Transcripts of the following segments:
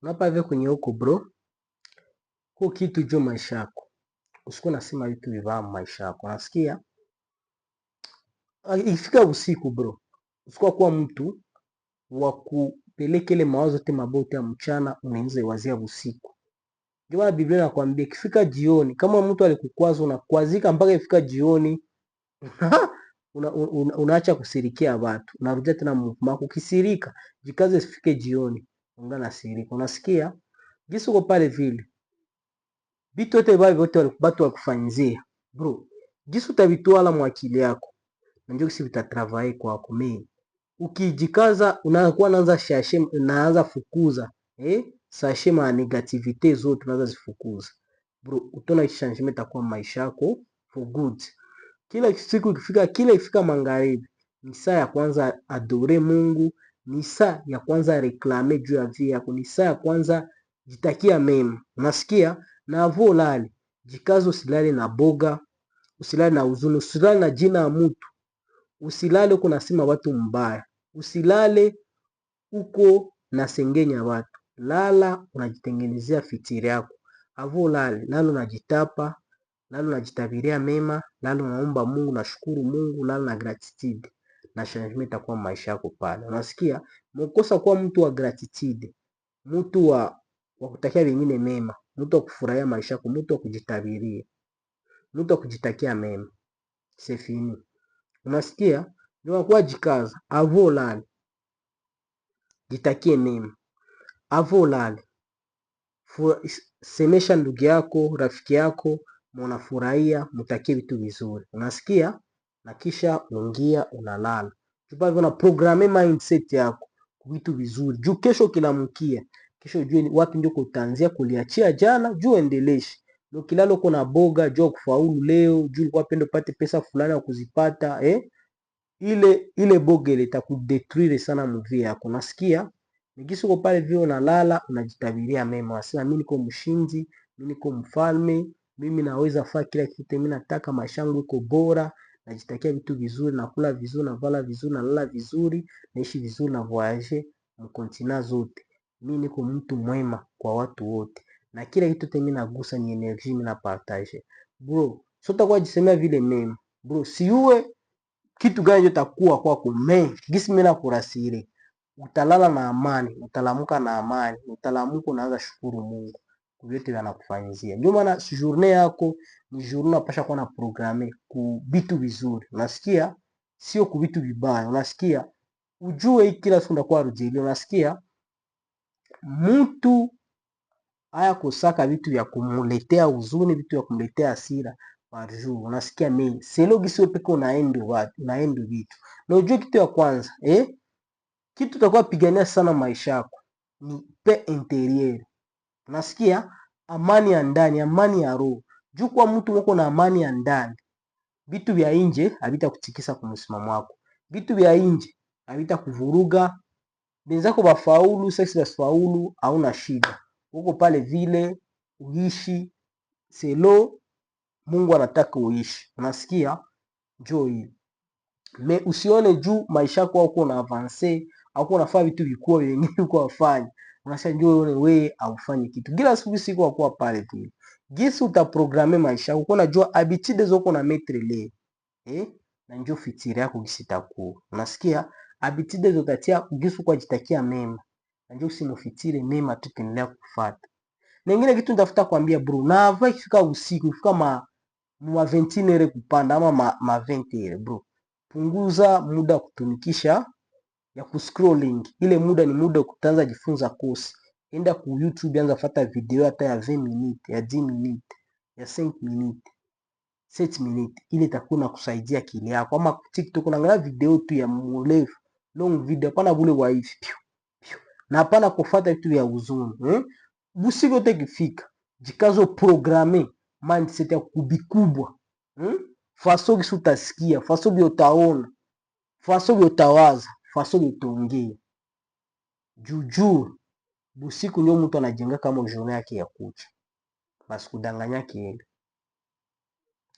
Unapave kwenye huko bro, kwa kitu jo maisha yako. Usikuwa nasema vitu vibaya maisha yako. Unasikia? Ifika usiku bro. Usikuwa kuwa mtu wa kupeleka ile mawazo yote mabote ya mchana unaanza iwazia usiku. Ndio maana Biblia inakwambia ikifika jioni, kama mtu alikukwaza unakwazika mpaka ifika jioni, unaacha kusirikia watu. Unarudia tena mkumako ukisirika, jikaze isifike jioni. Ungana sirika. Unasikia? Jinsi uko pale vile. Vitu yote vyote watu wakufanyizia. Bro, jinsi utavitwala mwa akili yako. Na njoo kisi vitatravaye kwako mimi. Ukijikaza unakuwa naanza shashe naanza fukuza sashe ma negativite zote unaanza zifukuza. Bro, utaona changement itakuwa maisha yako for good. Kila siku ikifika, kila ifika magharibi, ni saa ya kwanza adore Mungu, ni saa ya kwanza reklame juu ya vie yako, ni saa ya kwanza jitakia mema. Unasikia? Na avo lali, jikazo usilale na boga, usilale na huzuni, usilale na jina ya mtu, usilale uko nasema watu mbaya, usilale uko na sengenya watu. Lala unajitengenezea fitiri yako. Avo lali, lala unajitapa, lala unajitabiria mema, lala unaomba Mungu, na shukuru Mungu, lala na gratitude. Na changement itakuwa maisha yako pale. Unasikia? Mkosa kuwa mtu wa gratitude, mtu wa kutakia wengine mema, mtu wa kufurahia maisha yako, mtu wa kujitabiria, mtu wa kujitakia mema. C'est fini. Unasikia? Ndio kwa jikaza, avo lali. Jitakie mema. Avo lali. Semesha ndugu yako, rafiki yako, mnafurahia, mtakie vitu vizuri. Unasikia? Na kisha ungia unalala. Tupa na programe mindset yako vitu vizuri. Juu kesho kilamkia. Kesho ujue wapi ndio kutaanzia kuliachia jana, juu endeleshe. Ndio kilalo kuna boga, juu kufaulu leo, juu ulikuwa pendo pate pesa fulani ya kuzipata, ile boga ile itakudetruire sana mvia yako. Unasikia? Nikisi uko pale vile unalala, unajitabiria mema. Unasema mimi niko mshinzi, mimi niko mfalme, mimi naweza fanya kila kitu mimi nataka, maisha yangu iko bora, najitakia vitu vizuri, nakula vizuri, navala vizuri, nalala vizuri, naishi vizuri, na voyage mkontina zote. Mimi niko mtu mwema kwa watu wote. Na kila kitu mimi nagusa ni energy mimi na partage. Bro, sio utakuwa jisemea vile mema. Bro, siuwe kitu gani jotakuwa kwako mimi. Gisi mimi nakurasiri. Utalala na amani, utalamuka na amani, utalamuka unaanza shukuru Mungu kwa vyote anakufanyizia. Ndio maana journée yako ni journée unapasha kuwa na programme ku vitu vizuri. Unasikia? Sio ku vitu vibaya. Unasikia? Ujue hii kila siku ndakuwa rujeli. Unasikia? Mtu haya kusaka vitu vya kumuletea huzuni, vitu vya kumuletea hasira par jour. Unasikia mimi? Selo gisi wewe peke unaenda vitu. Na ujue kitu ya kwanza, kitu utakuwa pigania sana maisha yako ni paix intérieure. Unasikia? Amani ya ndani, amani ya roho. Juu kwa mtu uko na amani ya ndani, vitu vya nje havitakutikisa kwa msimamo wako. Vitu vya nje havitakuvuruga. Benzako bafaulu, sisi basifaulu, hauna shida. Uko pale vile uishi selo Mungu anataka uishi. Unasikia? Njoo hii. Usione juu maisha yako uko na avance, au unafanya vitu vikubwa vingine uko afanye. Unasema njoo uone wewe aufanye kitu. Kila siku kwa pale tu. Gisi utaprograme maisha yako, unajua habitude zako na mettre leo. Na njoo fitiri yako gisi itakuwa. Unasikia? Habitude zotatia gisi kwa jitakia mema. Na njoo usimufitire mema tukiendelea kufuata. Na ingine kitu nitafuta kuambia bro, na ava ikifika usiku, ifika ma 21h kupanda ama ma 20h bro. Punguza muda kutumikisha ya kuscrolling. Ile muda ni muda kutaanza jifunza kosi. Enda ku YouTube anza fata video hata ya 20 minutes, ya 10 minutes, ya 5 minutes, 7 minutes. Ile itakuwa inakusaidia akili yako. Ama TikTok unaangalia video tu ya mrefu, long video, hapana bule wa hivi. Na hapana kufuata vitu vya huzuni, Busiku yote ikifika, jikazo programe mindset ya kubikubwa. Faso gisi utasikia, faso bi utaona, faso bi utawaza, faso bi utaongea. Jujuu, busiku ndio mtu anajenga kama journée yake ya kucha. Basi kudanganya kiende.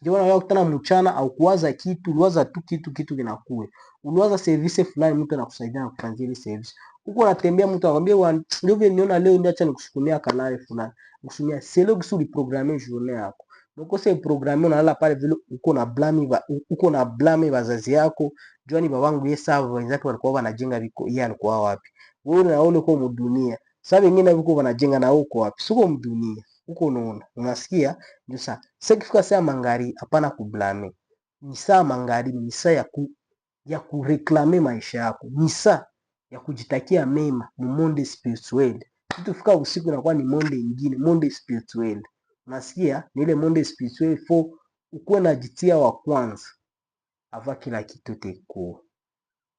Ndio unaona kutana mchana au kuwaza kitu, uliwaza tu kitu kinakuwe. Uliwaza service fulani mtu anakusaidia na kufanyia ile service. Uko unatembea mtu anakwambia ndio vile niona leo ndio acha nikusukumia kanali fulani. Nikusukumia c'est là que sur programmer journée yako. Donc c'est programmer unalala pale vile uko na blame wazazi yako. Jua babangu yeye sawa wenzake walikuwa wanajenga viko yeye alikuwa wapi? Wewe na wewe uko mdunia. Sasa wengine viko wanajenga na uko wapi? Siko mdunia. Uko unaona. Unasikia? Ndio sasa. Sasa kifika saa mangari hapana kublame. Ni saa mangari ni saa ya kureklame maisha yako. Ni saa ya kujitakia mema mu monde spirituel. Kitu fika usiku inakuwa ni monde ingine, monde spirituel. Unasikia? Ni ile monde spirituel fo ukuwe na jitia wa kwanza. Ava kila kitu teko.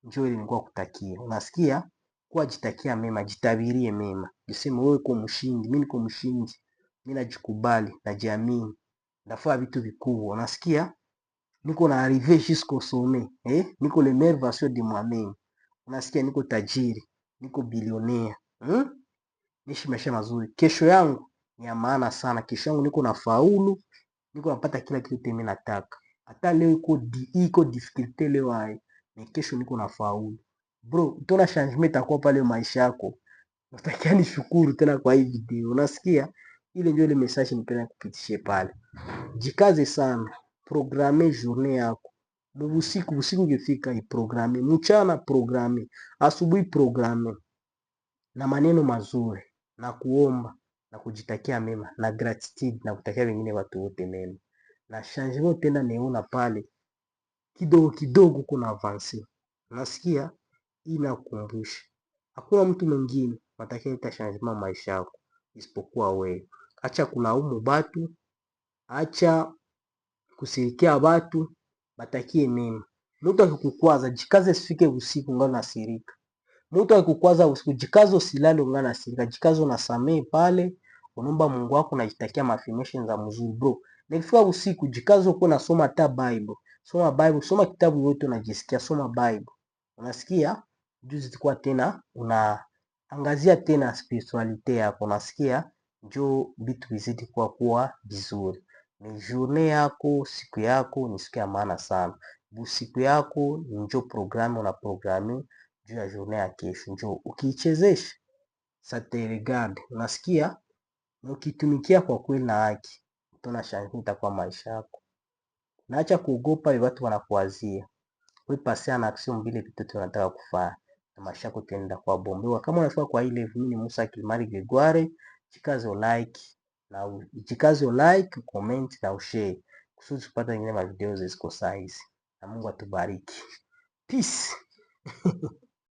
Njoo ile nilikuwa kutakia. Unasikia? Kuwa jitakia mema, jitabirie mema. Jiseme wewe uko mshindi, mimi niko mshindi. Mimi najikubali, najiamini. Nafanya vitu vikubwa. Unasikia? Niko na arriver jusqu'au sommet, niko le meilleur version de moi-même. Unasikia niko tajiri, niko bilionea. Nishi maisha mazuri. Kesho yangu ni ya maana sana. Kesho yangu niko na faulu, niko napata kila kitu mimi nataka. Hata leo iko difficulty leo hai, na kesho niko na faulu. Bro, utaona changement itakuwa pale maisha yako. Natakia nishukuru tena kwa hii video. Unasikia? Ile ndio ile message nipenda kupitishe pale. Jikaze sana, programe journée yako. Usiku ukifika iprograme, mchana programe, asubuhi programe, na maneno mazuri, na kuomba, na kujitakia mema, na gratitude, na kutakia wengine watu wote mema. Na changement tena neona pale, kidogo kidogo kuna avance. Unasikia? Inakumbusha. Hakuna mtu mwingine atakia ita changement maisha yako isipokuwa wewe. Acha kulaumu batu, acha kusirikia watu, batakie mema. Mtu akikukwaza jikaze, sifike usiku ngana nasirika. Mtu akikukwaza usiku jikaze, usilale ngana nasirika. Jikaze unasamee pale, unaomba Mungu wako na jitakia affirmation za mzuri bro. Nikifika usiku jikaze uko nasoma ta Bible. Soma Bible, soma kitabu yote unajisikia, soma Bible. Unasikia? Juzi tulikuwa tena unaangazia tena spiritualite yako. Unasikia? Njoo vitu vizidi kuwa vizuri. Ni journée yako, siku yako ni siku ya maana sana. Siku yako ni njoo programme una programme juu ya journée ya kesho. Njoo ukiichezesha ça te regarde. Unasikia? Ukitumikia kwa kweli na haki, utaona shangi itakuwa maisha yako. Naacha kuogopa watu wanakuwazia. Wewe pasea na action vile vitu tunataka kufanya. Na maisha yako tenda kwa bombewa. Kama unafika kwa ile mimi ni Musa Kilimari Gregoire, jikaze like, comment na ushare kusudi tupate nyingine ma videos ziko size. Na Mungu atubariki. Peace.